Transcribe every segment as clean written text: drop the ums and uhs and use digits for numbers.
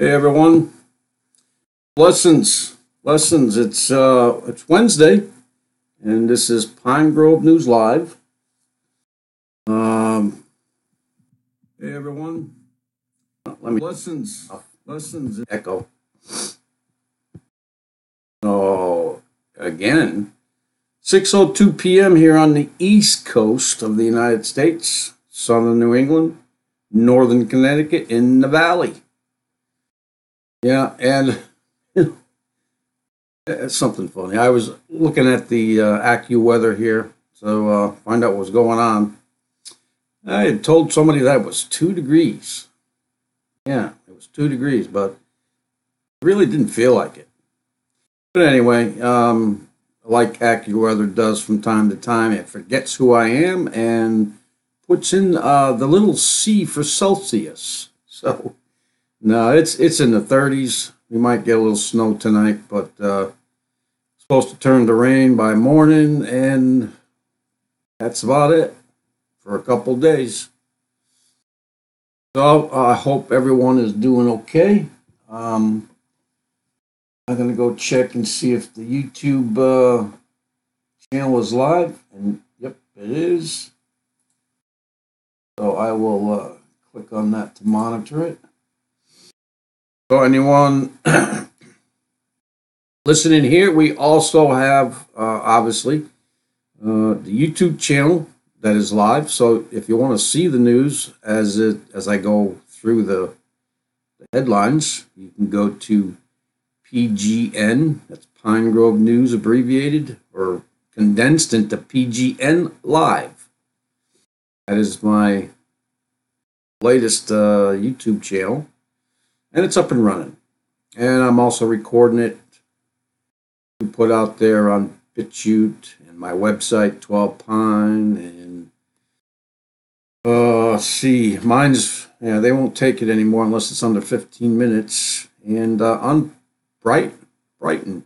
Hey everyone, lessons. It's Wednesday, and this is Pine Grove News Live. Hey everyone, let me lessons. Echo. So again, 6:02 p.m. here on the East Coast of the United States, Southern New England, Northern Connecticut, in the Valley. Yeah, and it's something funny. I was looking at the AccuWeather here to find out what was going on. I had told somebody that it was 2 degrees. Yeah, it was 2 degrees, but it really didn't feel like it. But anyway, like AccuWeather does from time to time, it forgets who I am and puts in the little C for Celsius. So, no, it's in the 30s. We might get a little snow tonight, but supposed to turn to rain by morning, and that's about it for a couple days. So I hope everyone is doing okay. I'm going to go check and see if the YouTube channel is live, and yep, it is. So I will click on that to monitor it. So anyone listening here, we also have, obviously, the YouTube channel that is live. So if you want to see the news as I go through the headlines, you can go to PGN, that's Pine Grove News abbreviated, or condensed into PGN Live. That is my latest YouTube channel, and it's up and running. And I'm also recording it to put out there on BitChute and my website, 12 Pine, and see, mine's, yeah, they won't take it anymore unless it's under 15 minutes. And on Brighton,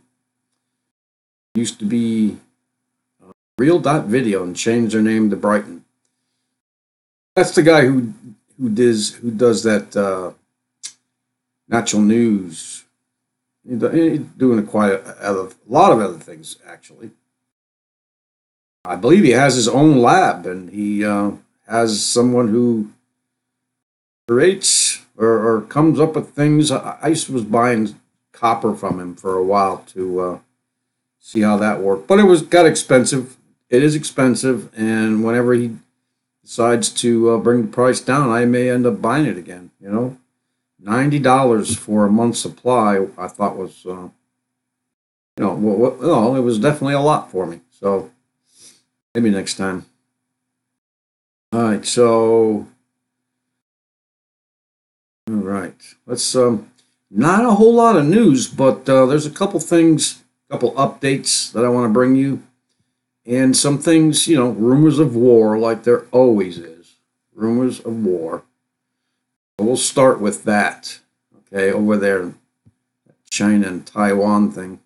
used to be Real.video and changed their name to Brighton. That's the guy who does that natural news. He's doing quite a lot of other things, actually. I believe he has his own lab, and he has someone who creates or comes up with things. I was buying copper from him for a while to see how that worked, but got expensive. It is expensive, and whenever he decides to bring the price down, I may end up buying it again. You know, $90 for a month's supply, I thought was, it was definitely a lot for me. So maybe next time. All right, so, all right, let's, not a whole lot of news, but there's a couple things, couple updates that I want to bring you, and some things, rumors of war, like there always is, rumors of war. So we'll start with that, okay, over there, China and Taiwan thing.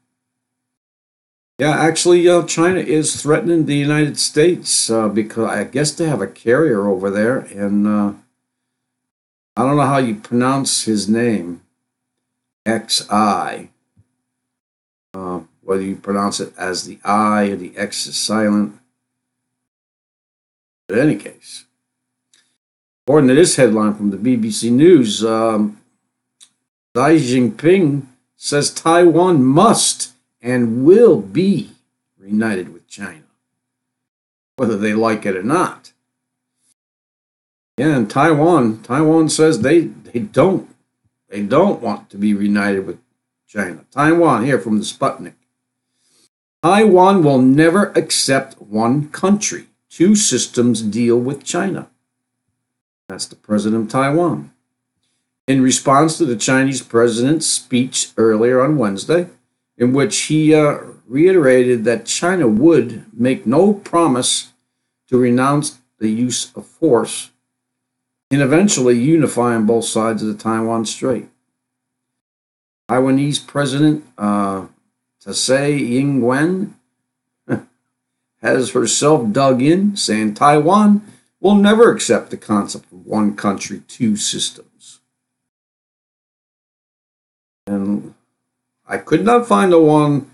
Yeah, actually, China is threatening the United States because I guess they have a carrier over there, and I don't know how you pronounce his name, XI, whether you pronounce it as the I or the X is silent. But in any case, according to this headline from the BBC News, Xi Jinping says Taiwan must and will be reunited with China, whether they like it or not. Yeah, and Taiwan says they don't want to be reunited with China. Taiwan, here from the Sputnik. Taiwan will never accept one country, two systems deal with China. That's the president of Taiwan. In response to the Chinese president's speech earlier on Wednesday, in which he reiterated that China would make no promise to renounce the use of force in eventually unifying both sides of the Taiwan Strait. Taiwanese President Tsai Ing-wen has herself dug in, saying Taiwan will never accept the concept of one country, two systems. And I could not find the one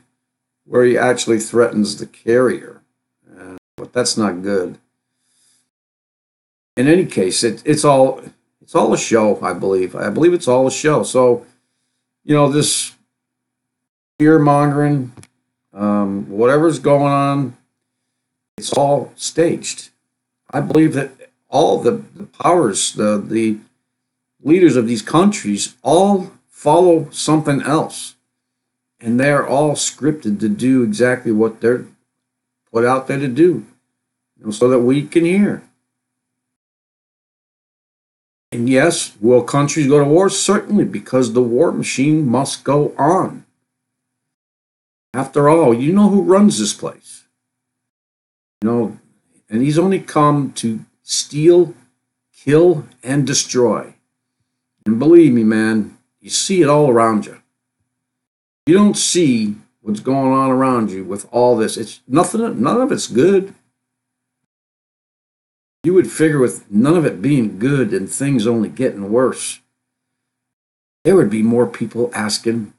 where he actually threatens the carrier, but that's not good. In any case, it's all a show. I believe. I believe it's all a show. So this fear mongering, whatever's going on, it's all staged. I believe that all the powers, the leaders of these countries, all follow something else, and they're all scripted to do exactly what they're put out there to do, so that we can hear. And yes, will countries go to war? Certainly, because the war machine must go on. After all, you know who runs this place. And he's only come to steal, kill, and destroy. And believe me, man, you see it all around you. You don't see what's going on around you with all this. It's nothing. None of it's good. You would figure with none of it being good and things only getting worse, there would be more people asking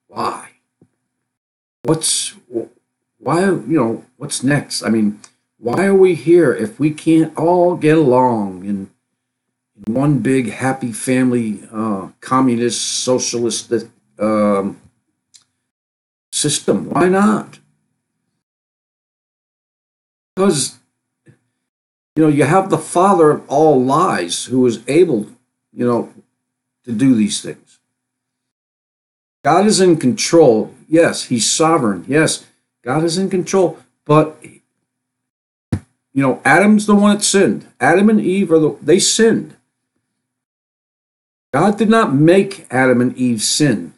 why. What's next? I mean, why are we here if we can't all get along in one big happy family, communist, socialist system? Why not? Because you have the father of all lies who is able, to do these things. God is in control. Yes, he's sovereign. Yes, God is in control. But, Adam's the one that sinned. Adam and Eve they sinned. God did not make Adam and Eve sin.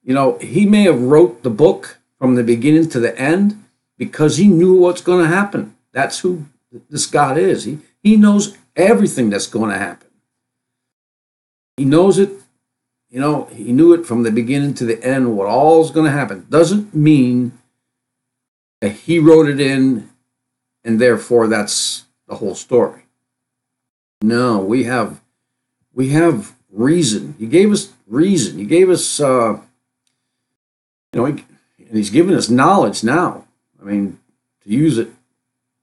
He may have wrote the book from the beginning to the end because he knew what's going to happen. That's who this God is. He knows everything that's going to happen. He knows it. He knew it from the beginning to the end, what all is going to happen. Doesn't mean that he wrote it in and therefore that's the whole story. No, we have reason. He gave us reason. He gave us, and he's given us knowledge now. I mean, to use it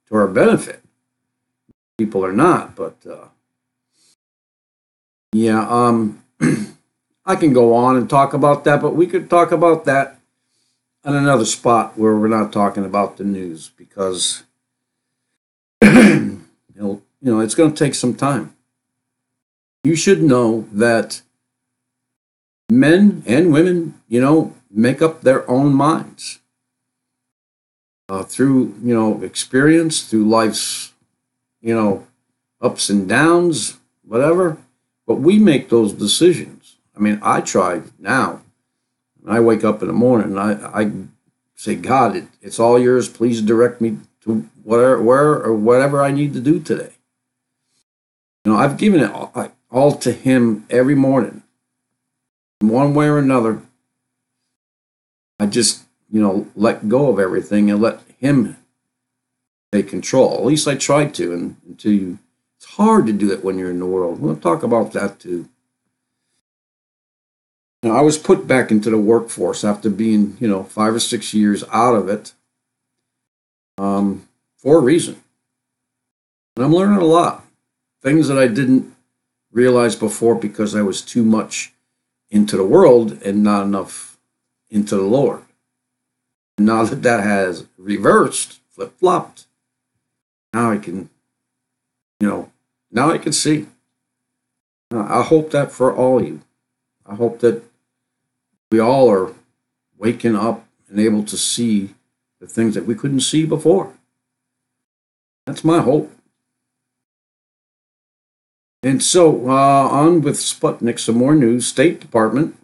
to our benefit. People are not, but I can go on and talk about that, but we could talk about that on another spot where we're not talking about the news because it's going to take some time. You should know that men and women, make up their own minds through, experience, through life's, ups and downs, whatever. But we make those decisions. I mean, I try now. I wake up in the morning and I say, God, it's all yours. Please direct me to where or whatever I need to do today. I've given it all to him every morning. In one way or another, I just, let go of everything and let him take control. At least I try to. And it's hard to do it when you're in the world. We'll talk about that too. I was put back into the workforce after being, 5 or 6 years out of it for a reason. And I'm learning a lot. Things that I didn't realize before because I was too much into the world and not enough into the Lord. And now that has reversed, flip-flopped, now I can, now I can see. I hope that for all of you. I hope that we all are waking up and able to see the things that we couldn't see before. That's my hope. And so, on with Sputnik, some more news. State Department,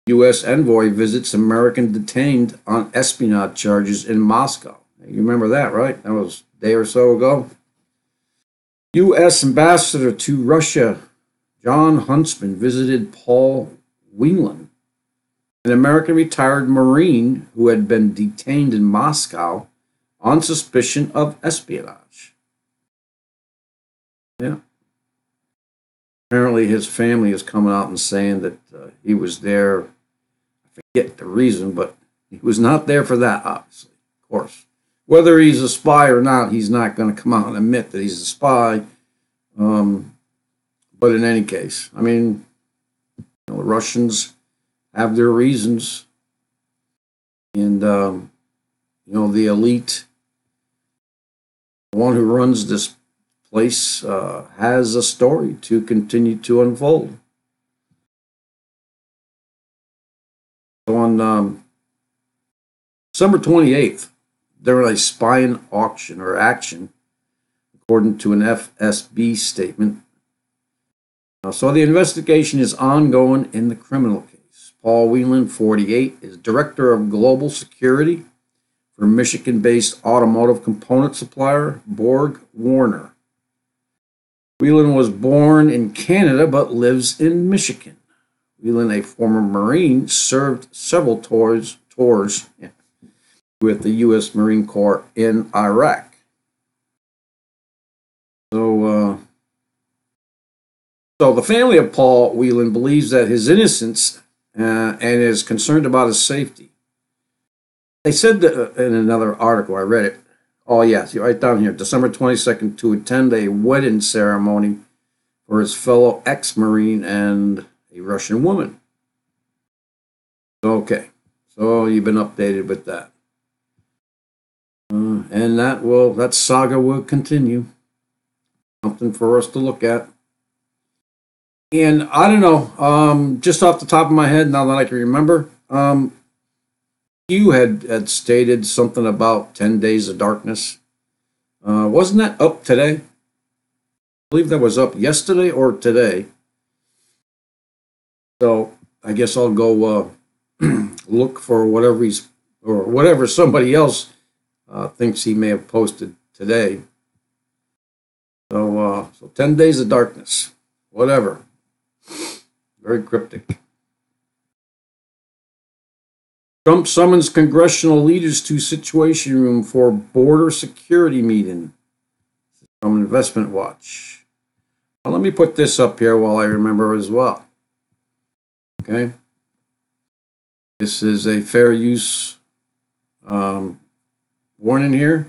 U.S. Envoy visits American detained on espionage charges in Moscow. You remember that, right? That was a day or so ago. U.S. Ambassador to Russia, John Huntsman, visited Paul Whelan, an American retired Marine who had been detained in Moscow on suspicion of espionage. Yeah. Apparently his family is coming out and saying that he was there forget the reason, but he was not there for that, obviously, of course. Whether he's a spy or not, he's not going to come out and admit that he's a spy. But in any case, I mean, the Russians have their reasons. And, the elite, the one who runs this place, has a story to continue to unfold. So on December 28th, during a spying auction or action, according to an FSB statement. So the investigation is ongoing in the criminal case. Paul Whelan, 48, is Director of Global Security for Michigan-based automotive component supplier Borg Warner. Whelan was born in Canada but lives in Michigan. Whelan, a former Marine, served several tours with the U.S. Marine Corps in Iraq. So the family of Paul Whelan believes that his innocence and is concerned about his safety. They said that in another article, I read it. Oh, yes, right down here, December 22nd, to attend a wedding ceremony for his fellow ex-Marine and a Russian woman. Okay, so you've been updated with that. And that saga will continue. Something for us to look at. And I don't know, just off the top of my head, now that I can remember, you had stated something about 10 Days of Darkness. Wasn't that up today? I believe that was up yesterday or today. So I guess I'll go look for whatever somebody else thinks he may have posted today. So 10 Days of Darkness, whatever. Very cryptic. Trump summons congressional leaders to Situation Room for border security meeting. From Investment Watch. Well, let me put this up here while I remember as well. Okay. This is a fair use warning here.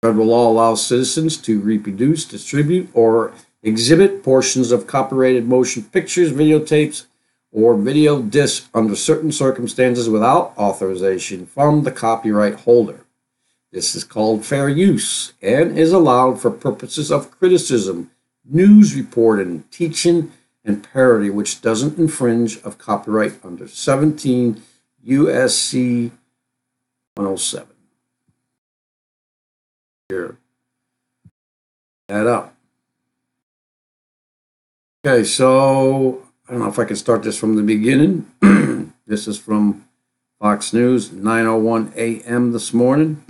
Federal law allows citizens to reproduce, distribute, or exhibit portions of copyrighted motion pictures, videotapes, or video discs under certain circumstances without authorization from the copyright holder. This is called fair use and is allowed for purposes of criticism, news reporting, teaching, and parody, which doesn't infringe of copyright under 17 U.S.C. 107. Here. That up. Okay, so I don't know if I can start this from the beginning. This is from Fox News, 9:01 a.m. this morning.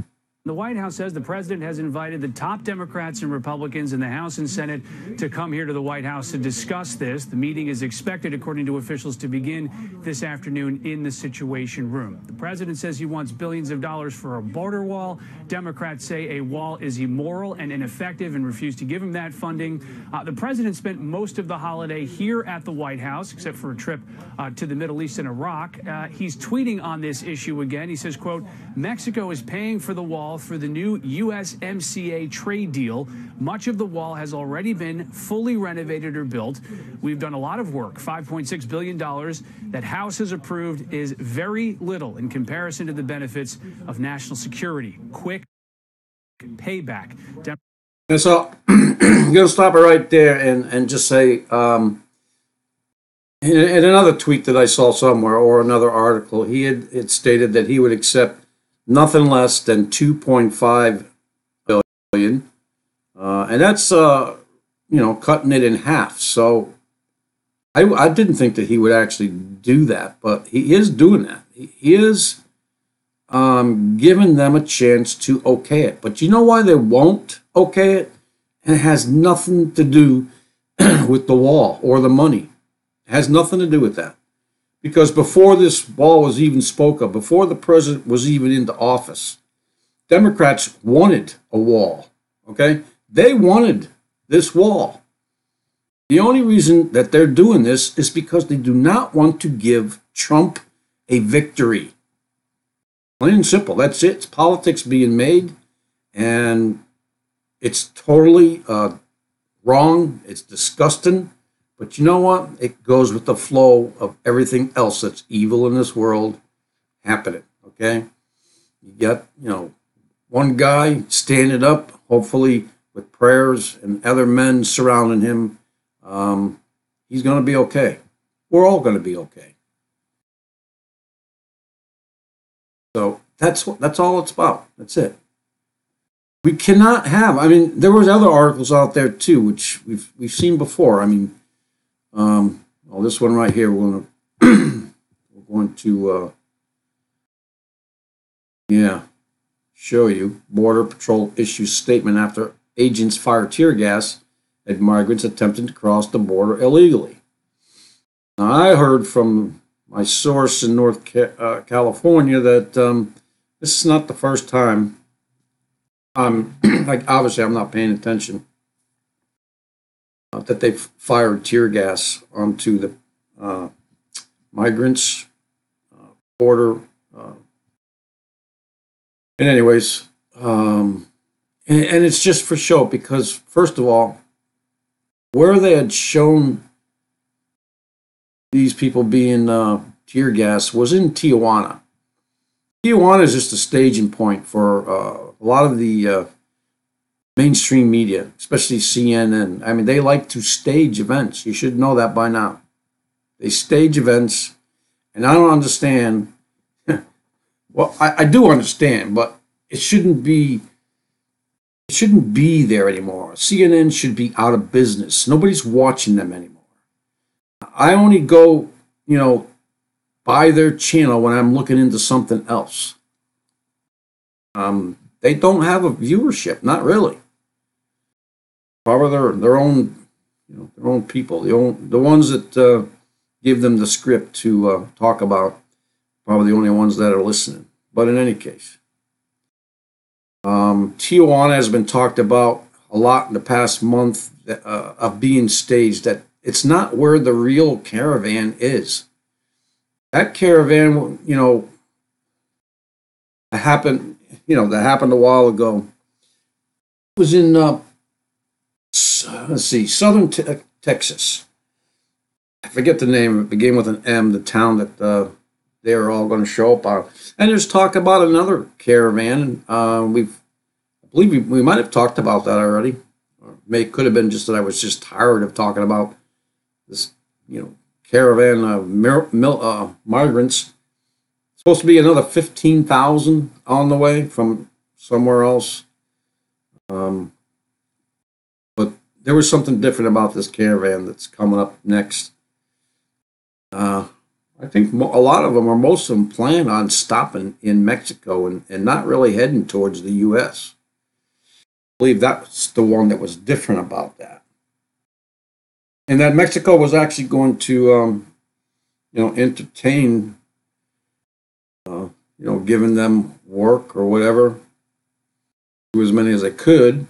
The White House says the president has invited the top Democrats and Republicans in the House and Senate to come here to the White House to discuss this. The meeting is expected, according to officials, to begin this afternoon in the Situation Room. The president says he wants billions of dollars for a border wall. Democrats say a wall is immoral and ineffective and refuse to give him that funding. The president spent most of the holiday here at the White House, except for a trip to the Middle East and Iraq. He's tweeting on this issue again. He says, quote, Mexico is paying for the wall through the new USMCA trade deal. Much of the wall has already been fully renovated or built. We've done a lot of work. $5.6 billion that House has approved is very little in comparison to the benefits of national security. Quick payback. And so I'm going to stop it right there and just say, in another tweet that I saw somewhere or another article, he had stated that he would accept nothing less than $2.5 billion, and that's cutting it in half. So I didn't think that he would actually do that, but he is doing that. He is giving them a chance to okay it. But you know why they won't okay it? And it has nothing to do with the wall or the money. It has nothing to do with that. Because before this wall was even spoke of, before the president was even into office, Democrats wanted a wall, okay? They wanted this wall. The only reason that they're doing this is because they do not want to give Trump a victory. Plain and simple. That's it. It's politics being made, and it's totally wrong. It's disgusting. But you know what? It goes with the flow of everything else that's evil in this world happening. Okay? You got, one guy standing up, hopefully with prayers and other men surrounding him. He's going to be okay. We're all going to be okay. So that's all it's about. That's it. We cannot have. I mean, there was other articles out there too, which we've seen before. I mean, this one right here. We're going to show you. Border Patrol issues statement after agents fire tear gas at migrants attempting to cross the border illegally. Now, I heard from my source in North California that this is not the first time. Obviously, I'm not paying attention. That they've fired tear gas onto the migrants, border. And anyways, and it's just for show because, first of all, where they had shown these people being tear gas was in Tijuana. Tijuana is just a staging point for a lot of the mainstream media, especially CNN. I mean, they like to stage events. You should know that by now. They stage events, and I don't understand. Well, I do understand, but it shouldn't be there anymore. CNN should be out of business. Nobody's watching them anymore. I only go, by their channel when I'm looking into something else. They don't have a viewership, not really. Probably their own, their own people, the ones that give them the script to talk about. Probably the only ones that are listening. But in any case, Tijuana has been talked about a lot in the past month of being staged. That it's not where the real caravan is. That caravan, that happened a while ago. It was in southern Texas. I forget the name. It began with an M. The town that they are all going to show up on. And there's talk about another caravan. I believe we might have talked about that already. Or could have been just that I was just tired of talking about this, caravan of migrants. It's supposed to be another 15,000 on the way from somewhere else. But there was something different about this caravan that's coming up next. I think a lot of them, or most of them, plan on stopping in Mexico and not really heading towards the U.S. I believe that's the one that was different about that. And that Mexico was actually going to, entertain, giving them work or whatever, do as many as they could.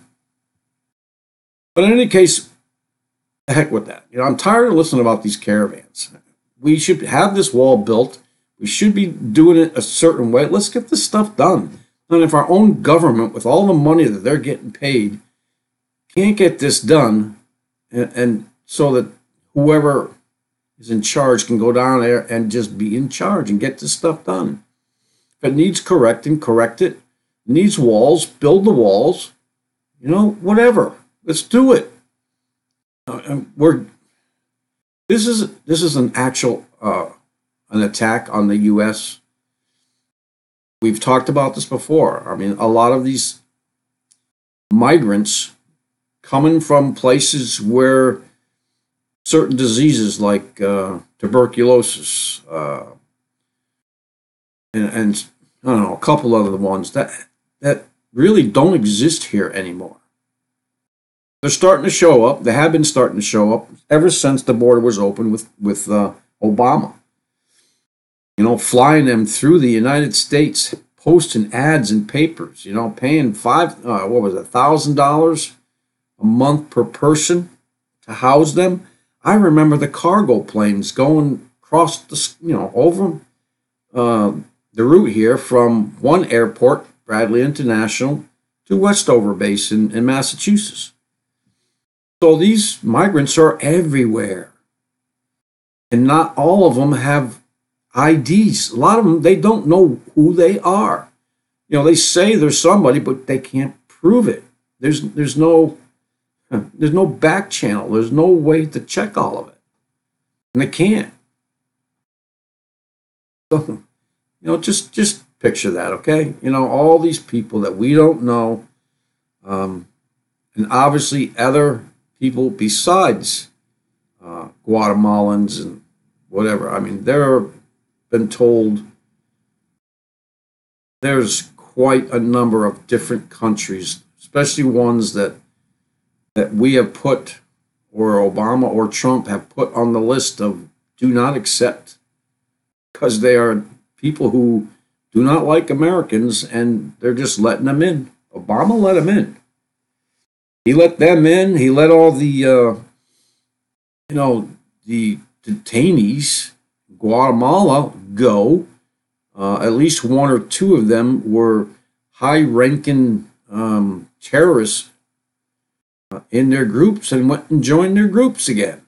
But in any case, the heck with that. I'm tired of listening about these caravans. We should have this wall built. We should be doing it a certain way. Let's get this stuff done. And if our own government, with all the money that they're getting paid, can't get this done, and so that whoever is in charge can go down there and just be in charge and get this stuff done. If it needs correcting, correct it. It needs walls, build the walls. Whatever. Let's do it. This is an actual an attack on the U.S. We've talked about this before. I mean, a lot of these migrants coming from places where certain diseases like tuberculosis and I don't know, a couple other ones that really don't exist here anymore. They're starting to show up. They have been starting to show up ever since the border was open with Obama. Flying them through the United States, posting ads in papers. Paying $1,000 a month per person to house them. I remember the cargo planes going across the, over the route here from one airport, Bradley International, to Westover Base in Massachusetts. So these migrants are everywhere. And not all of them have IDs. A lot of them, they don't know who they are. They say there's somebody, but they can't prove it. There's no back channel. There's no way to check all of it. And they can't. So, just picture that, okay? All these people that we don't know, and obviously other people besides Guatemalans and whatever. I mean, they've been told there's quite a number of different countries, especially ones that we have put, or Obama or Trump have put on the list of do not accept, because they are people who do not like Americans, and they're just letting them in. Obama let them in. He let them in. He let all the the detainees in Guatemala go. At least one or two of them were high-ranking terrorists in their groups, and went and joined their groups again.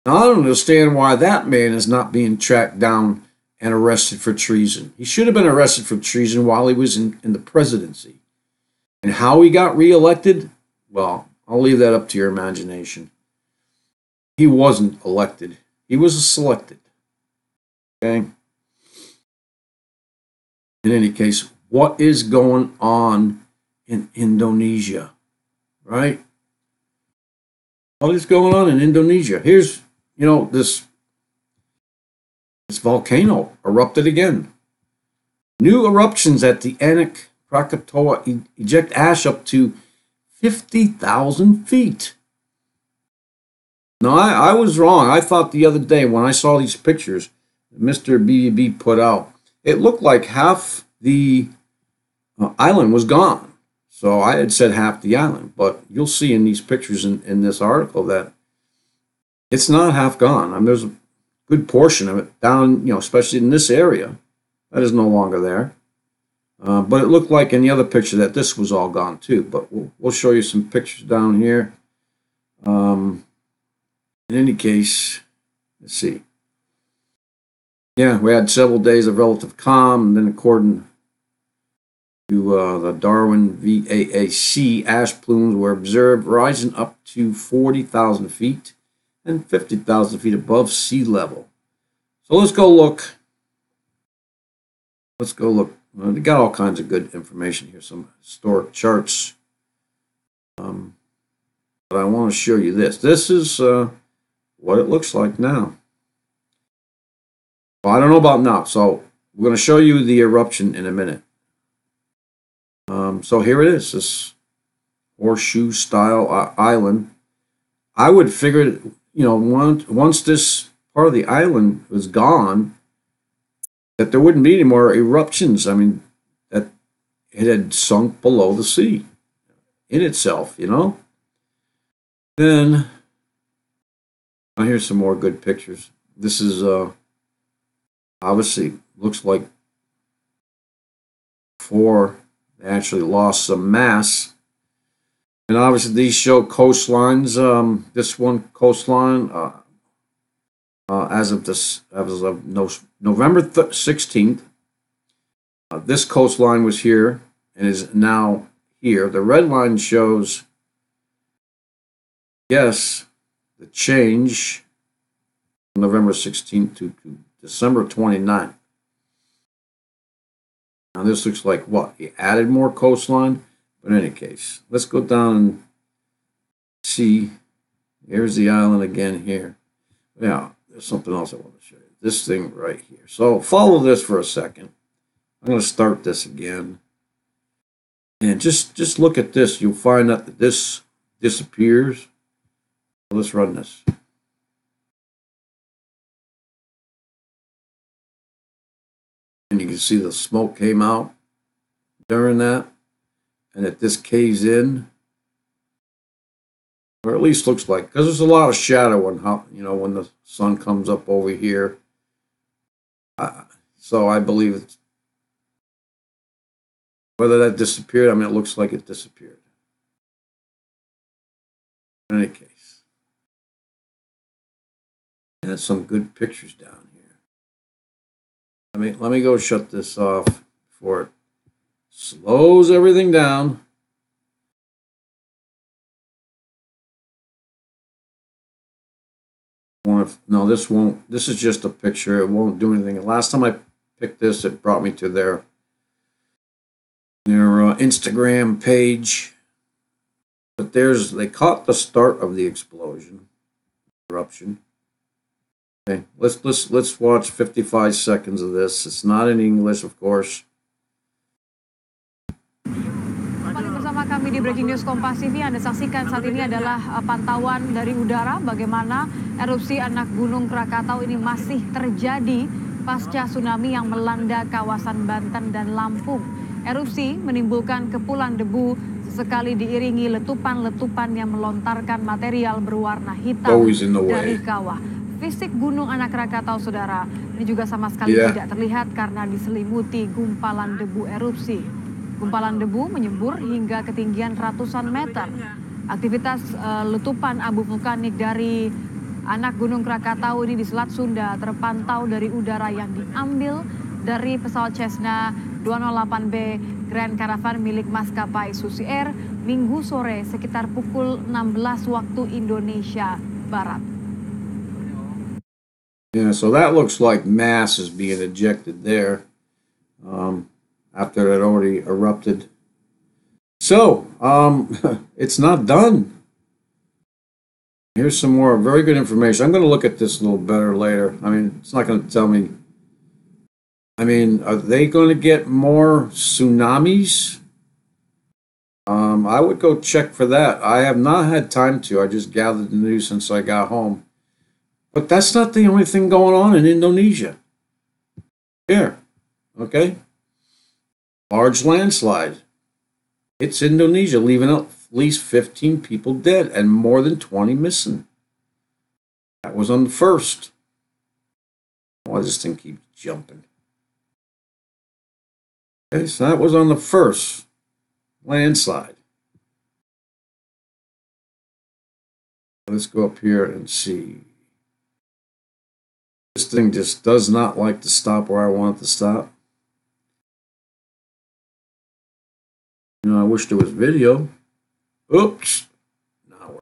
Now, I don't understand why that man is not being tracked down and arrested for treason. He should have been arrested for treason while he was in the presidency. And how he got reelected, well, I'll leave that up to your imagination. He wasn't elected. He was selected. Okay? In any case, what is going on in Indonesia? Right? What is going on in Indonesia? Here's, this volcano erupted again. New eruptions at the Anak Krakatau eject ash up to 50,000 feet. No, I was wrong. I thought the other day when I saw these pictures that Mr. BBB put out, it looked like half the island was gone. So I had said half the island, but you'll see in these pictures in this article that it's not half gone. I mean, there's a good portion of it down, especially in this area, that is no longer there. But it looked like in the other picture that this was all gone too. But we'll show you some pictures down here. In any case, let's see. Yeah, we had several days of relative calm, and then according to the Darwin VAAC, ash plumes were observed rising up to 40,000 feet and 50,000 feet above sea level. So let's go look. Well, they got all kinds of good information here, some historic charts. But I want to show you this. This is what it looks like now. Well, I don't know about now, so we're going to show you the eruption in a minute. So here it is, this horseshoe-style island. I would figure, once this part of the island was gone, that there wouldn't be any more eruptions. I mean, that it had sunk below the sea in itself, Then, here's some more good pictures. This is, obviously, looks like before they actually lost some mass. And obviously, these show coastlines. This one coastline, as of November 16th, this coastline was here and is now here. The red line shows, yes, the change from November 16th to December 29th. Now this looks like what? He added more coastline. But in any case, let's go down and see. Here's the island again here. Yeah, there's something else I want to show you. This thing right here. So follow this for a second. I'm going to start this again. And just look at this. You'll find out that this disappears. So let's run this. And you can see the smoke came out during that. And that this caves in. or at least looks like, because there's a lot of shadow when when the sun comes up over here. So I believe it's whether that disappeared. I mean, it looks like it disappeared. In any case, that's some good pictures down here. Let me go shut this off before it slows everything down. No, this won't. This is just a picture. It won't do anything. Last time I picked this, it brought me to their Instagram page. But they caught the start of the explosion, eruption. Okay, let's watch 55 seconds of this. It's not in English, of course. Bersama kami di Breaking News Kompas TV, Anda saksikan saat ini adalah pantauan dari udara bagaimana erupsi anak Gunung Krakatau ini masih terjadi pasca tsunami yang melanda kawasan Banten dan Lampung. Erupsi menimbulkan kepulan debu sesekali diiringi letupan-letupan yang melontarkan material berwarna hitam dari kawah. Fisik Gunung Anak Krakatau, saudara, ini juga sama sekali tidak terlihat karena diselimuti gumpalan debu erupsi. Gumpalan debu menyembur hingga ketinggian ratusan meter. Aktivitas letupan abu vulkanik dari Anak Gunung Krakatau ini di Selat Sunda terpantau dari udara yang diambil dari pesawat Cessna 208B Grand Caravan milik maskapai Susi Air Minggu sore sekitar pukul 16 waktu Indonesia Barat. Yeah, so that looks like mass is being ejected there after it already erupted. So, it's not done. Here's some more very good information. I'm going to look at this a little better later. I mean, it's not going to tell me. I mean, are they going to get more tsunamis? I would go check for that. I have not had time to. I just gathered the news since I got home. But that's not the only thing going on in Indonesia. Here, okay? Large landslide. It's Indonesia, leaving at least 15 people dead and more than 20 missing. That was on the 1st. Why does this thing keep jumping? Okay, so that was on the 1st landslide. Let's go up here and see. This thing just does not like to stop where I want it to stop. You know, I wish there was video. Oops. Now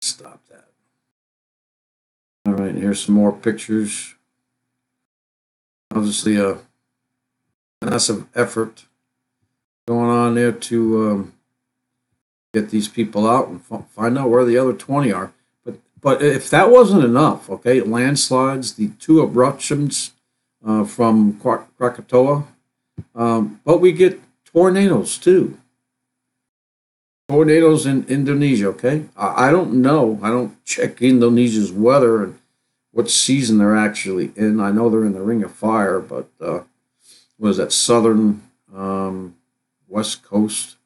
stop that. All right, here's some more pictures. Obviously, a massive effort going on there to get these people out and find out where the other 20 are. But if that wasn't enough, okay, landslides, the 2 eruptions from Krakatoa, but we get tornadoes too. Tornadoes in Indonesia, okay? I don't know. I don't check Indonesia's weather and what season they're actually in. I know they're in the Ring of Fire, but what is that, southern west coast?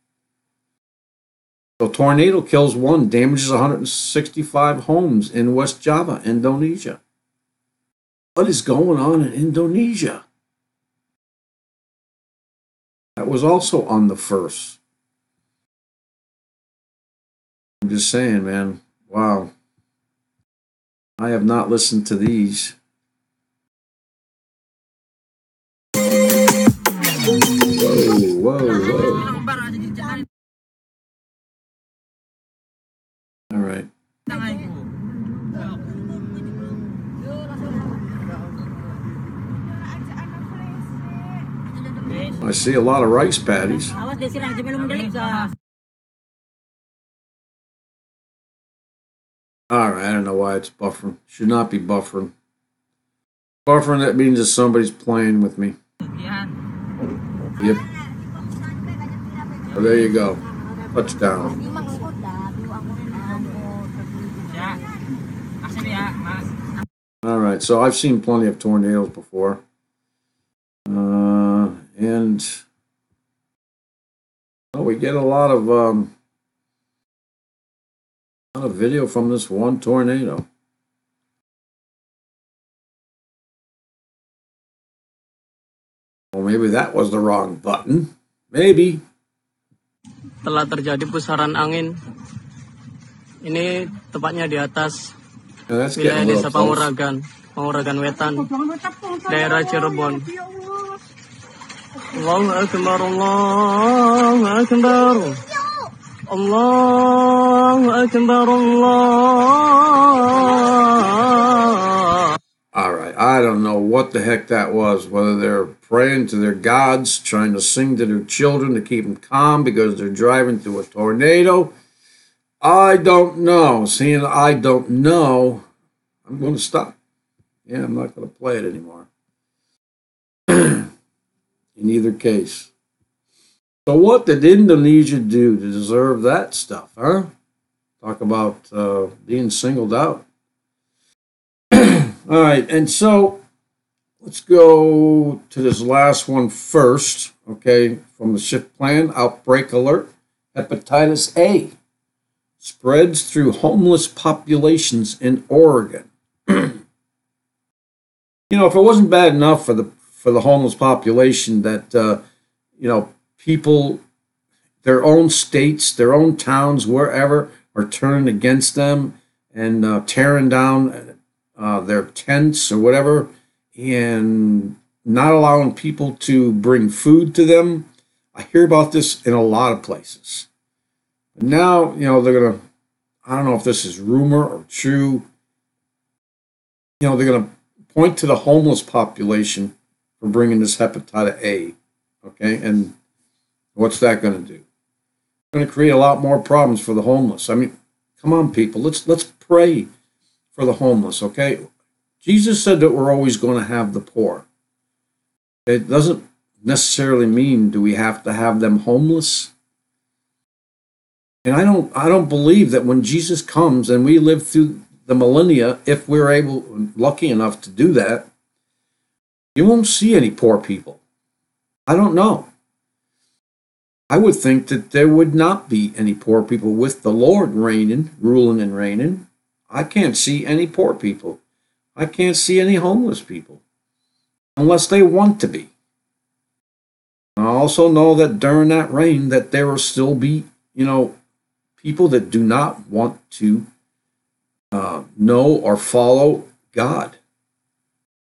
So tornado kills 1, damages 165 homes in West Java, Indonesia. What is going on in Indonesia? That was also on the 1st. I'm just saying, man. Wow. I have not listened to these. Whoa, whoa. All right. I see a lot of rice paddies. All right, I don't know why it's buffering. Should not be buffering. Buffering, that means that somebody's playing with me. Yep. Oh, there you go. Touchdown. All right, so I've seen plenty of tornadoes before. And well, we get a lot of Not a video from this one tornado. Or maybe that was the wrong button. Maybe. Telah terjadi pusaran angin. Ini tepatnya di atas wilayah desa Panguragan Wetan, daerah Cirebon. Allahu Akbar, Allahu Akbar, Allahu Akbar, Allah. All right, I don't know what the heck that was, whether they're praying to their gods, trying to sing to their children to keep them calm because they're driving through a tornado. I don't know. Seeing I don't know, I'm going to stop. Yeah, I'm not going to play it anymore. In either case. So what did Indonesia do to deserve that stuff, huh? Talk about being singled out. All right, and so let's go to this last one first, okay, from the shift plan. Outbreak alert. Hepatitis A spreads through homeless populations in Oregon. You know, if it wasn't bad enough for the homeless population that people, their own states, their own towns, wherever, are turning against them and tearing down their tents or whatever, and not allowing people to bring food to them. I hear about this in a lot of places. But now, they're going to, I don't know if this is rumor or true, they're going to point to the homeless population for bringing this hepatitis A, okay? And what's that going to do? It's going to create a lot more problems for the homeless. I mean, come on, people, let's pray for the homeless, okay? Jesus said that we're always going to have the poor. It doesn't necessarily mean do we have to have them homeless. And I don't believe that when Jesus comes and we live through the millennia, if we're lucky enough to do that, you won't see any poor people. I don't know. I would think that there would not be any poor people with the Lord reigning, ruling and reigning. I can't see any poor people. I can't see any homeless people unless they want to be. I also know that during that reign that there will still be, people that do not want to know or follow God.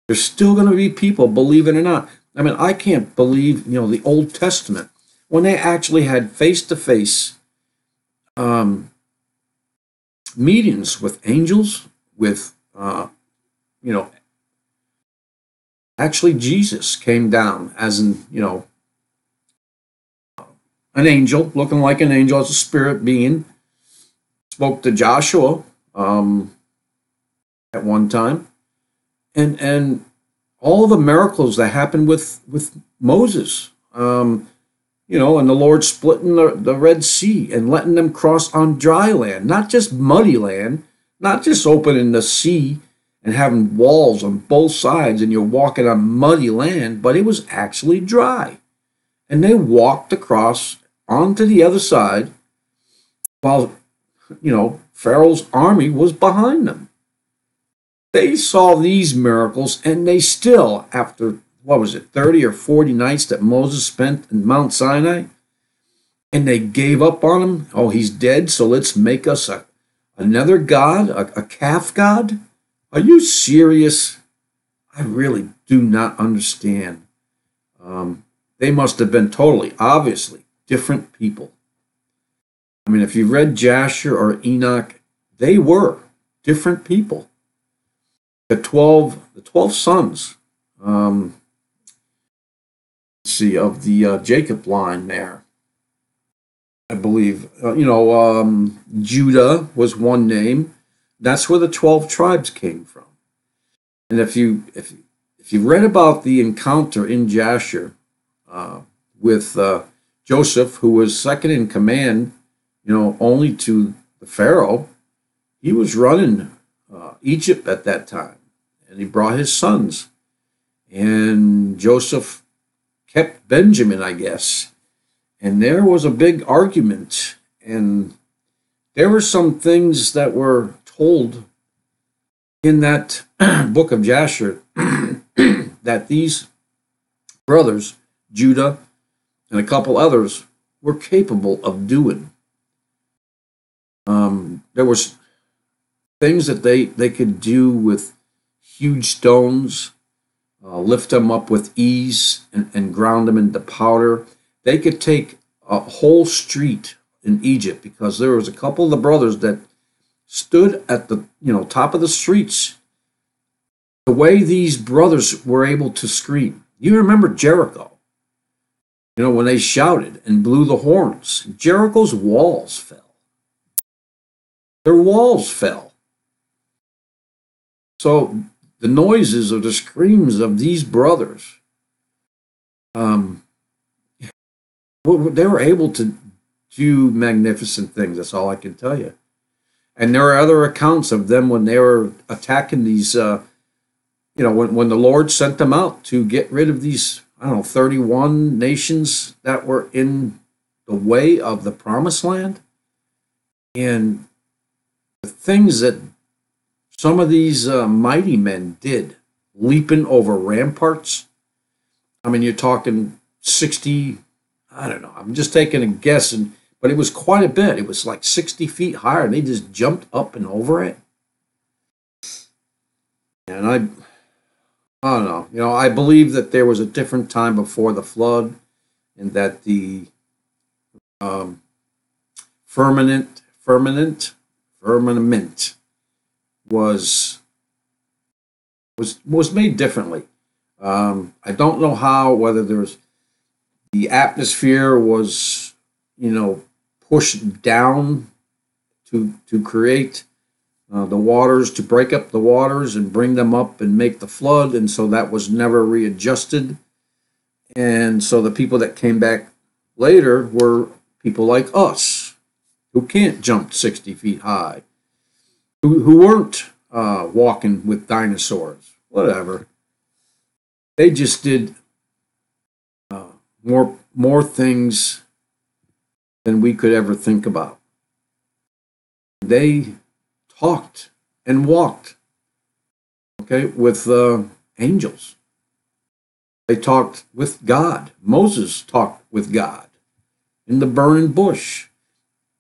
There's still going to be people, believe it or not. I mean, I can't believe, the Old Testament, when they actually had face-to-face meetings with angels, with, actually Jesus came down as an angel, looking like an angel, as a spirit being, spoke to Joshua at one time, and all the miracles that happened with Moses, and the Lord splitting the Red Sea and letting them cross on dry land, not just muddy land, not just opening the sea and having walls on both sides and you're walking on muddy land, but it was actually dry. And they walked across onto the other side while, Pharaoh's army was behind them. They saw these miracles, and they still, after, 30 or 40 nights that Moses spent in Mount Sinai, and they gave up on him. Oh, he's dead, so let's make us another god, a calf god? Are you serious? I really do not understand. They must have been totally, obviously, different people. I mean, if you read Jasher or Enoch, they were different people. The 12 sons, of the Jacob line there. I believe, Judah was one name. That's where the 12 tribes came from. And if you read about the encounter in Jasher with Joseph, who was second in command, only to the Pharaoh, he was running Egypt at that time, and he brought his sons. And Joseph kept Benjamin, I guess. And there was a big argument, and there were some things that were told in that book of Jasher that these brothers, Judah and a couple others, were capable of doing. There was things that they could do with huge stones, lift them up with ease and ground them into powder. They could take a whole street in Egypt, because there was a couple of the brothers that stood at the top of the streets. The way these brothers were able to scream. You remember Jericho, when they shouted and blew the horns. Jericho's walls fell. Their walls fell. So the noises of the screams of these brothers, they were able to do magnificent things. That's all I can tell you. And there are other accounts of them when they were attacking these, when the Lord sent them out to get rid of these, 31 nations that were in the way of the promised land. And the things that some of these mighty men did, leaping over ramparts. I mean, you're talking 60, I'm just taking a guess, but it was quite a bit. It was like 60 feet higher, and they just jumped up and over it. And I don't know. I believe that there was a different time before the flood, and that the firmament was made differently. I don't know how, whether the atmosphere was, pushed down to create the waters, to break up the waters and bring them up and make the flood, and so that was never readjusted. And so the people that came back later were people like us, who can't jump 60 feet high, who weren't walking with dinosaurs, whatever. They just did more things than we could ever think about. They talked and walked, with angels. They talked with God. Moses talked with God in the burning bush.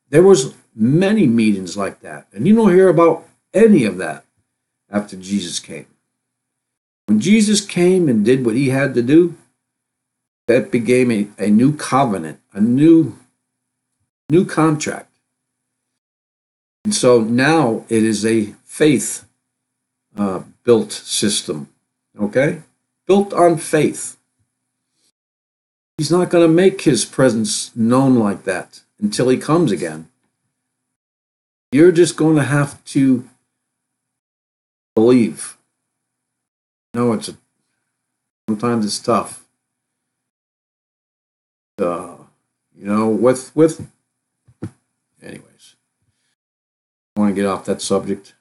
There was many meetings like that, and you don't hear about any of that after Jesus came. When Jesus came and did what he had to do, that became a new covenant, a new contract. And so now it is a faith built system, built on faith. He's not going to make his presence known like that until he comes again. You're just going to have to believe. Sometimes it's tough. Anyways, I want to get off that subject.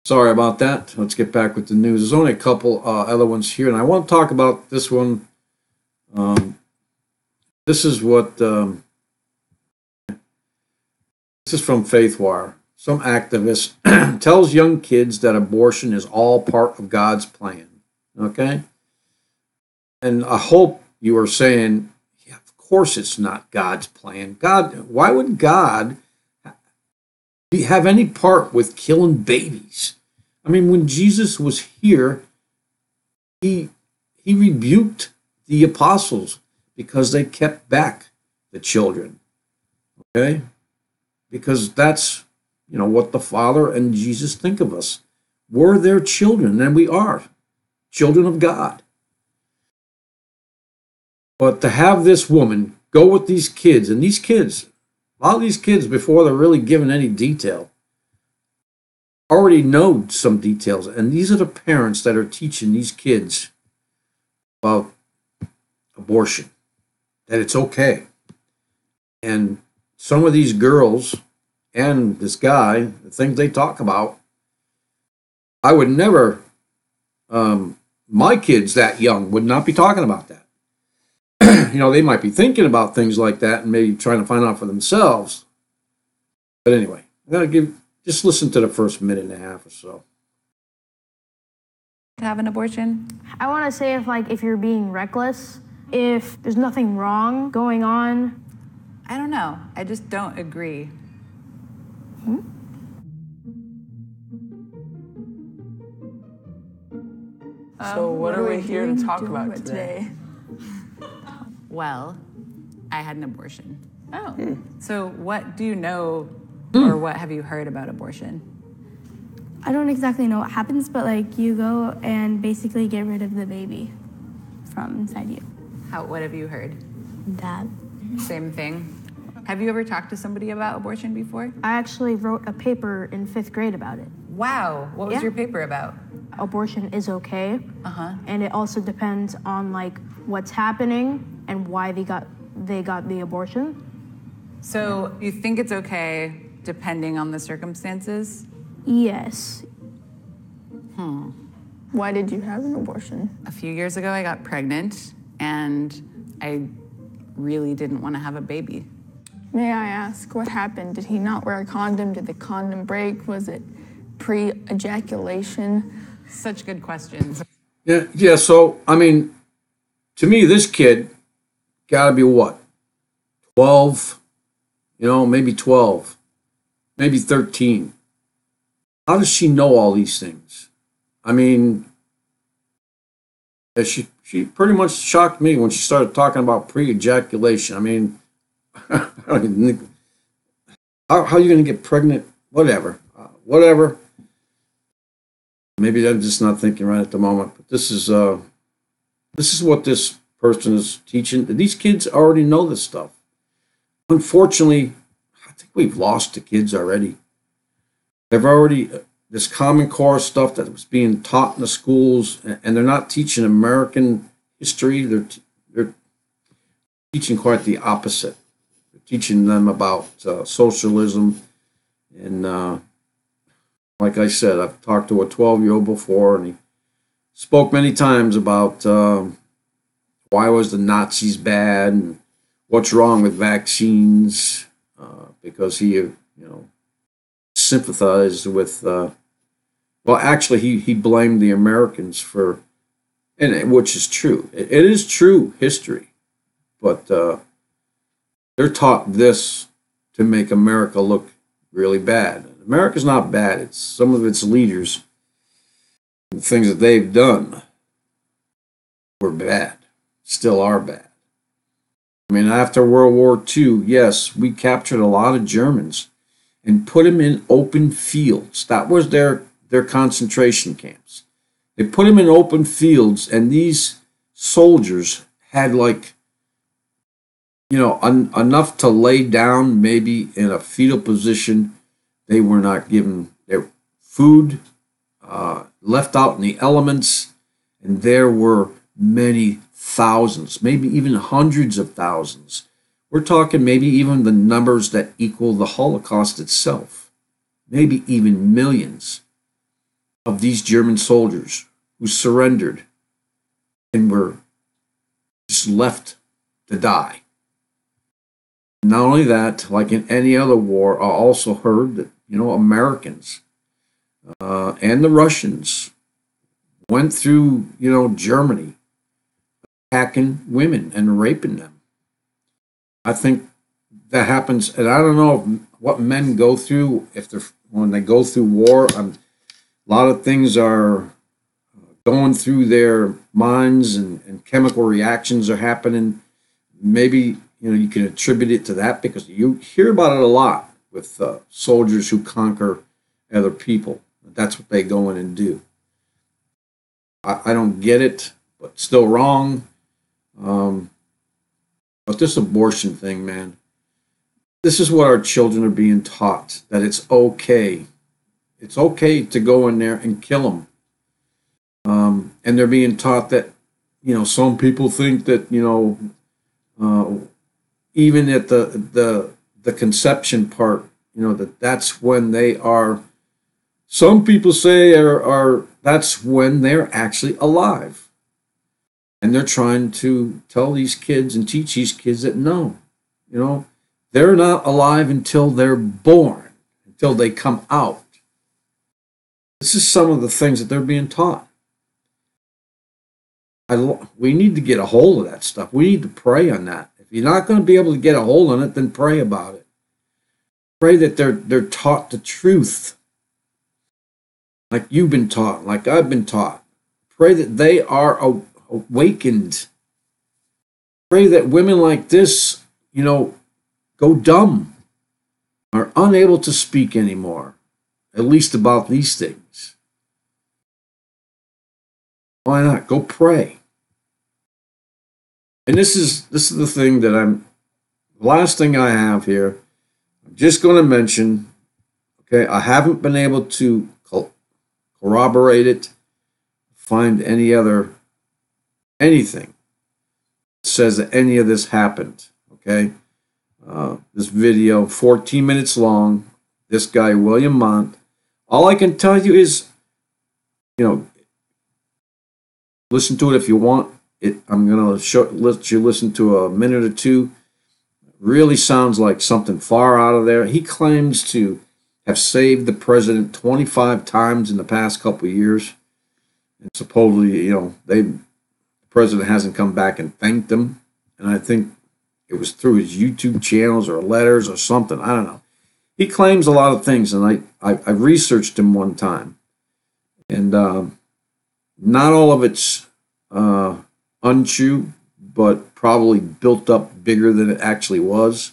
Sorry about that. Let's get back with the news. There's only a couple other ones here, and I want to talk about this one. This is from FaithWire. Some activist tells young kids that abortion is all part of God's plan. Okay? And I hope you are saying, yeah, of course it's not God's plan. Why would God have any part with killing babies? I mean, when Jesus was here, he rebuked the apostles because they kept back the children. Okay? Because that's, what the Father and Jesus think of us. We're their children, and we are children of God. But to have this woman go with these kids, and these kids, a lot of these kids, before they're really given any detail, already know some details. And these are the parents that are teaching these kids about abortion, that it's okay. And some of these girls and this guy, the things they talk about, I would never, my kids that young would not be talking about that. They might be thinking about things like that and maybe trying to find out for themselves. But anyway, I'm gonna just listen to the first minute and a half or so. To have an abortion? I want to say if you're being reckless, if there's nothing wrong going on. I don't know. I just don't agree. So what are we here to talk about today? Well, I had an abortion. Oh. So what do you know or what have you heard about abortion? I don't exactly know what happens, but you go and basically get rid of the baby from inside you. What have you heard? That. Same thing. Have you ever talked to somebody about abortion before? I actually wrote a paper in 5th grade about it. Wow. What was your paper about? Abortion is okay. And it also depends on what's happening and why they got the abortion. So you think it's okay depending on the circumstances? Yes. Why did you have an abortion? A few years ago, I got pregnant, and I really didn't want to have a baby. May I ask what happened? Did he not wear a condom? Did the condom break? Was it pre-ejaculation? Such good questions. Yeah. So I mean, to me, this kid got to be what, 12? Maybe 12, maybe 13. How does she know all these things? I mean, she pretty much shocked me when she started talking about pre-ejaculation. I mean, I don't even think, how are you going to get pregnant? Whatever. Maybe I'm just not thinking right at the moment. But this is what this person is teaching. These kids already know this stuff. Unfortunately, I think we've lost the kids already. They've already, this Common Core stuff that was being taught in the schools, and they're not teaching American history. They're teaching quite the opposite. They're teaching them about socialism. And like I said, I've talked to a 12-year-old before, and he spoke many times about why was the Nazis bad and what's wrong with vaccines, because he, sympathized with, actually he blamed the Americans for, which is true. It is true history, but they're taught this to make America look really bad. America's not bad. It's some of its leaders, the things that they've done were bad, still are bad. I mean, after World War II, yes, we captured a lot of Germans and put them in open fields. That was their concentration camps. They put them in open fields, and these soldiers had enough to lay down, maybe in a fetal position. They were not given their food, left out in the elements, and there were many thousands, maybe even hundreds of thousands. We're talking maybe even the numbers that equal the Holocaust itself, maybe even millions of these German soldiers who surrendered and were just left to die. Not only that, like in any other war, I also heard that, Americans and the Russians went through, Germany, attacking women and raping them. I think that happens, and I don't know what men go through when they go through war. A lot of things are going through their minds, and chemical reactions are happening. Maybe you can attribute it to that, because you hear about it a lot with soldiers who conquer other people. That's what they go in and do. I don't get it, but still wrong. But this abortion thing, man, this is what our children are being taught, that it's okay. It's okay to go in there and kill them. And they're being taught that, some people think that, even at the conception part, that's when they are, some people say that's when they're actually alive. And they're trying to tell these kids and teach these kids that no, they're not alive until they're born. until they come out. This is some of the things that they're being taught. We need to get a hold of that stuff. We need to pray on that. If you're not going to be able to get a hold on it, then pray about it. Pray that they're taught the truth, like you've been taught, like I've been taught. Pray that they are awakened. Pray that women like this, go dumb, are unable to speak anymore, at least about these things. Why not? Go pray. And this is the thing that the last thing I have here. I'm just going to mention, okay, I haven't been able to corroborate it, find anything that says that any of this happened, okay? This video, 14 minutes long, this guy, William Mont. All I can tell you is, listen to it if you want. I'm going to let you listen to a minute or two. Really sounds like something far out of there. He claims to have saved the president 25 times in the past couple of years. And supposedly, the president hasn't come back and thanked them. And I think it was through his YouTube channels or letters or something. I don't know. He claims a lot of things, and I researched him one time. And not all of it's untrue, but probably built up bigger than it actually was.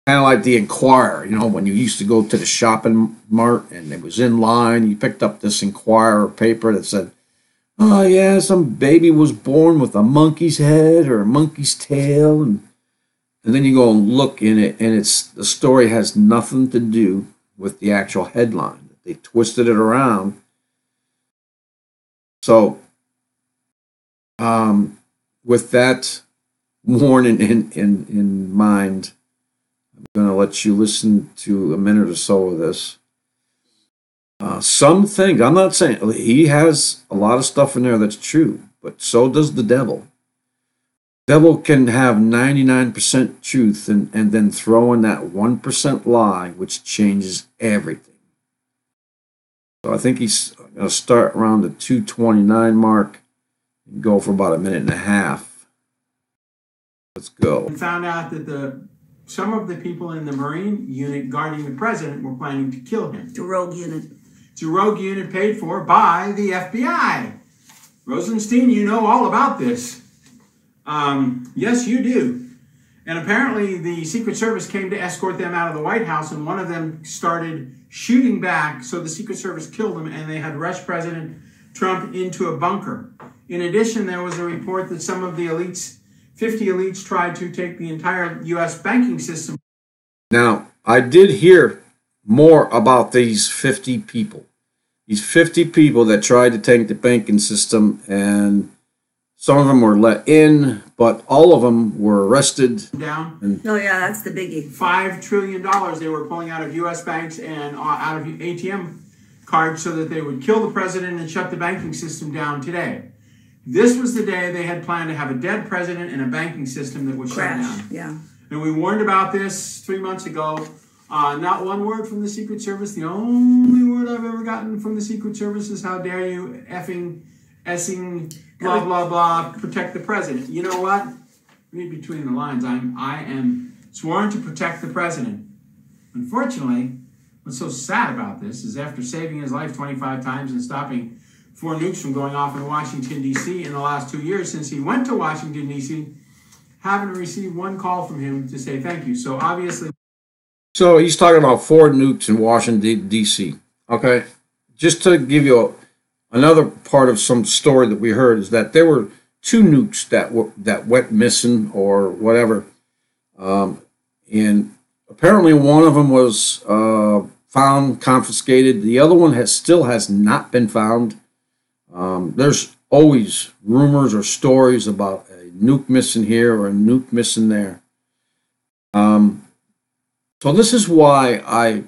Kind of like the Inquirer, when you used to go to the shopping mart and it was in line, you picked up this Inquirer paper that said, oh yeah, some baby was born with a monkey's head or a monkey's tail, and then you go and look in it, and the story has nothing to do with the actual headline. They twisted it around. So, with that warning in mind, I'm going to let you listen to a minute or so of this. Some think, I'm not saying, he has a lot of stuff in there that's true, but so does the devil. The devil can have 99% truth and then throw in that 1% lie, which changes everything. So I think he's going to start around the 2:29 mark and go for about a minute and a half. Let's go. And found out that some of the people in the Marine unit guarding the president were planning to kill him. It's a rogue unit. It's a rogue unit paid for by the FBI. Rosenstein, you know all about this. Yes, you do. And apparently the Secret Service came to escort them out of the White House, and one of them started shooting back, so the Secret Service killed him, and they had rushed President Trump into a bunker. In addition, there was a report that some of the elites, 50 elites, tried to take the entire U.S. banking system. Now, I did hear more about these 50 people. These 50 people that tried to take the banking system, and some of them were let in, but all of them were arrested. Down. Oh, yeah, that's the biggie. $5 trillion they were pulling out of U.S. banks and out of ATM cards so that they would kill the president and shut the banking system down today. This was the day they had planned to have a dead president and a banking system that was shut down. Yeah. And we warned about this 3 months ago. Not one word from the Secret Service. The only word I've ever gotten from the Secret Service is, how dare you essing, blah, blah, blah, protect the president. You know what? Read between the lines. I am sworn to protect the president. Unfortunately, what's so sad about this is, after saving his life 25 times and stopping 4 nukes from going off in Washington, D.C. in the last 2 years since he went to Washington, D.C., haven't received one call from him to say thank you. So obviously... So he's talking about 4 nukes in Washington, D.C. Okay? Just to give you another part of some story that we heard, is that there were 2 nukes that went missing or whatever. And apparently one of them was found, confiscated. The other one still has not been found. There's always rumors or stories about a nuke missing here or a nuke missing there. So this is why I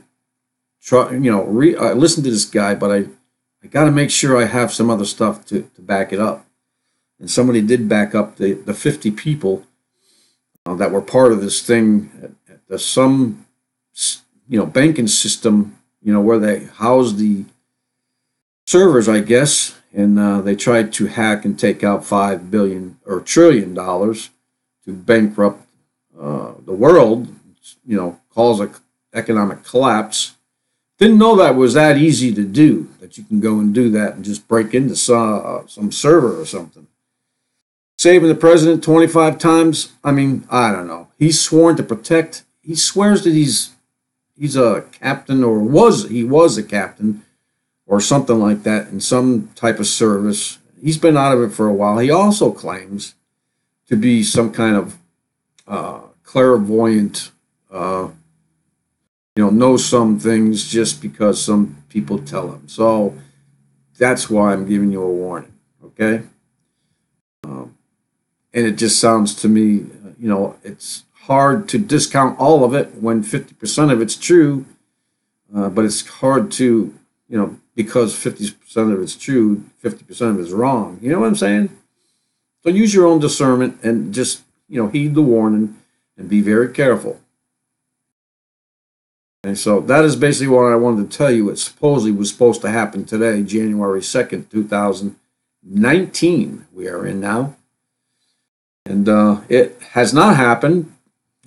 try, I listen to this guy, but I got to make sure I have some other stuff to back it up. And somebody did back up the 50 people that were part of this thing. Some banking system, where they house the servers, I guess, and they tried to hack and take out $5 billion or $1 trillion to bankrupt the world, cause an economic collapse. Didn't know that was that easy to do, that you can go and do that and just break into some server or something. Saving the president 25 times, I don't know. He's sworn to protect, he swears that he's a captain, or he was a captain or something like that in some type of service. He's been out of it for a while. He also claims to be some kind of clairvoyant, knows some things just because some people tell him. So that's why I'm giving you a warning, okay? And it just sounds to me, it's hard to discount all of it when 50% of it's true, but it's hard to, because 50% of it's true, 50% of it's wrong. You know what I'm saying? So use your own discernment and just, heed the warning and be very careful. And so that is basically what I wanted to tell you. It supposedly was supposed to happen today, January 2nd, 2019. We are in now. And it has not happened.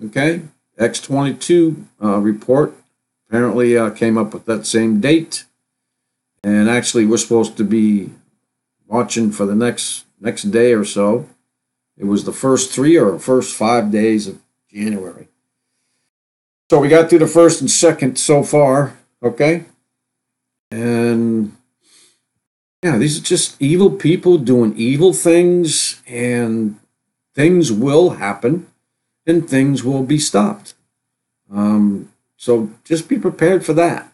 Okay. X-22 report apparently came up with that same date. And actually, we're supposed to be watching for the next day or so. It was the first 3 or first 5 days of January. So we got through the first and second so far, okay? And yeah, these are just evil people doing evil things, and things will happen and things will be stopped. So just be prepared for that.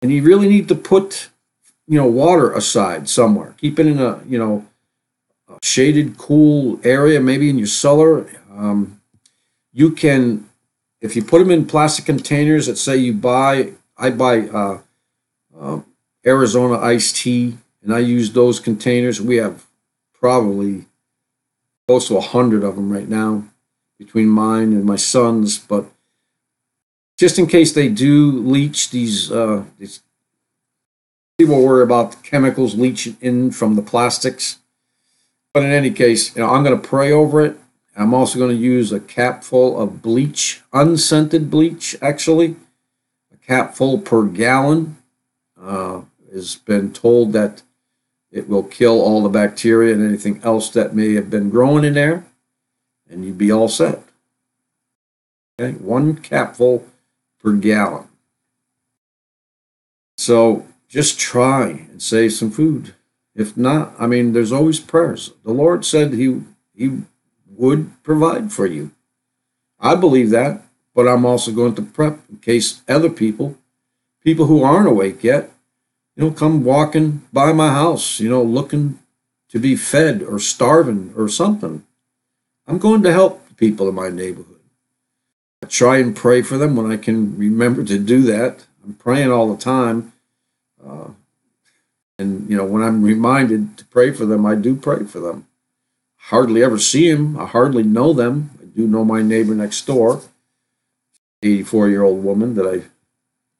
And you really need to put, water aside somewhere. Keep it in a shaded, cool area, maybe in your cellar. You can, if you put them in plastic containers that say I buy Arizona iced tea, and I use those containers. We have probably close to 100 of them right now between mine and my son's, but just in case they do leach, these people worry about the chemicals leaching in from the plastics. But in any case, I'm going to pray over it. I'm also going to use a cap full of bleach, unscented bleach, actually. A cap full per gallon. Has been told that it will kill all the bacteria and anything else that may have been growing in there, and you'd be all set. Okay, 1 capful per gallon. So just try and save some food. If not, there's always prayers. The Lord said He would provide for you. I believe that, but I'm also going to prep in case other people who aren't awake yet, come walking by my house, looking to be fed or starving or something. I'm going to help people in my neighborhood. I try and pray for them when I can remember to do that. I'm praying all the time. And when I'm reminded to pray for them, I do pray for them. Hardly ever see them. I hardly know them. I do know my neighbor next door, 84-year-old woman that I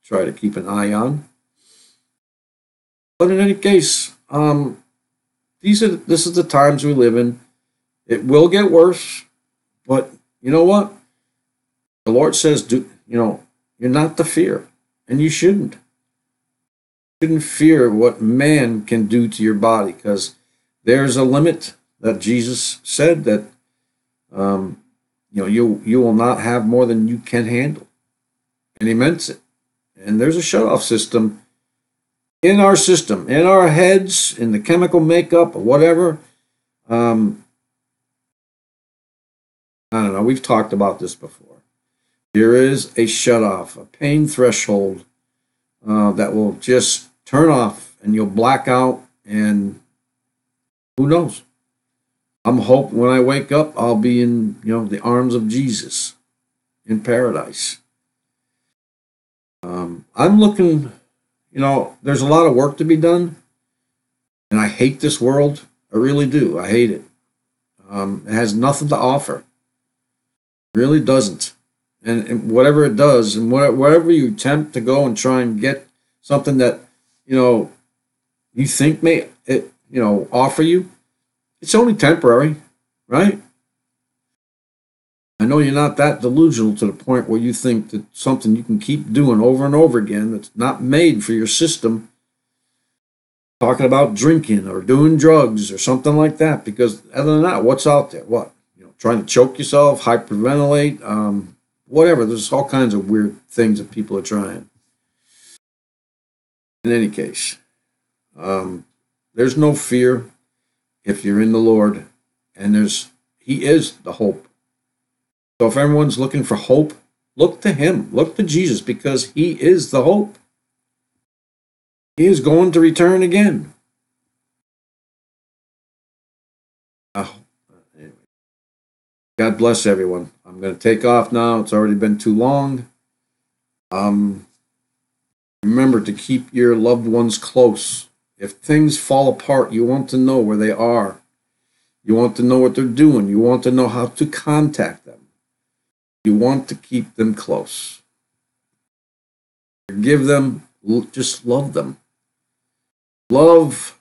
try to keep an eye on. But in any case, this is the times we live in. It will get worse, but you know what? The Lord says, you're not to fear, and you shouldn't. You shouldn't fear what man can do to your body, because there's a limit that Jesus said that you will not have more than you can handle, and He meant it. And there's a shutoff system in our system, in our heads, in the chemical makeup or whatever. I don't know. We've talked about this before. There is a shutoff, a pain threshold that will just turn off, and you'll black out, and who knows? I'm hoping when I wake up, I'll be in the arms of Jesus in paradise. I'm looking. There's a lot of work to be done, and I hate this world. I really do. I hate it. It has nothing to offer. It really doesn't. and whatever it does, and wherever you attempt to go and try and get something that, you think may offer you, it's only temporary, right? I know you're not that delusional to the point where you think that something you can keep doing over and over again that's not made for your system, talking about drinking or doing drugs or something like that, because other than that, what's out there? What? Trying to choke yourself, hyperventilate, whatever. There's all kinds of weird things that people are trying. In any case, there's no fear if you're in the Lord, and He is the hope. So if everyone's looking for hope, look to Him. Look to Jesus, because He is the hope. He is going to return again. Anyway. God bless everyone. I'm going to take off now. It's already been too long. Remember to keep your loved ones close. If things fall apart, you want to know where they are. You want to know what they're doing. You want to know how to contact them. You want to keep them close. Forgive them. Just love them. Love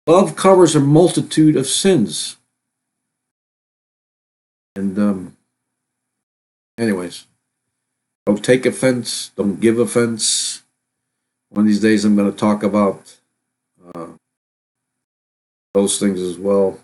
covers a multitude of sins. And anyways, don't take offense. Don't give offense. One of these days I'm going to talk about those things as well.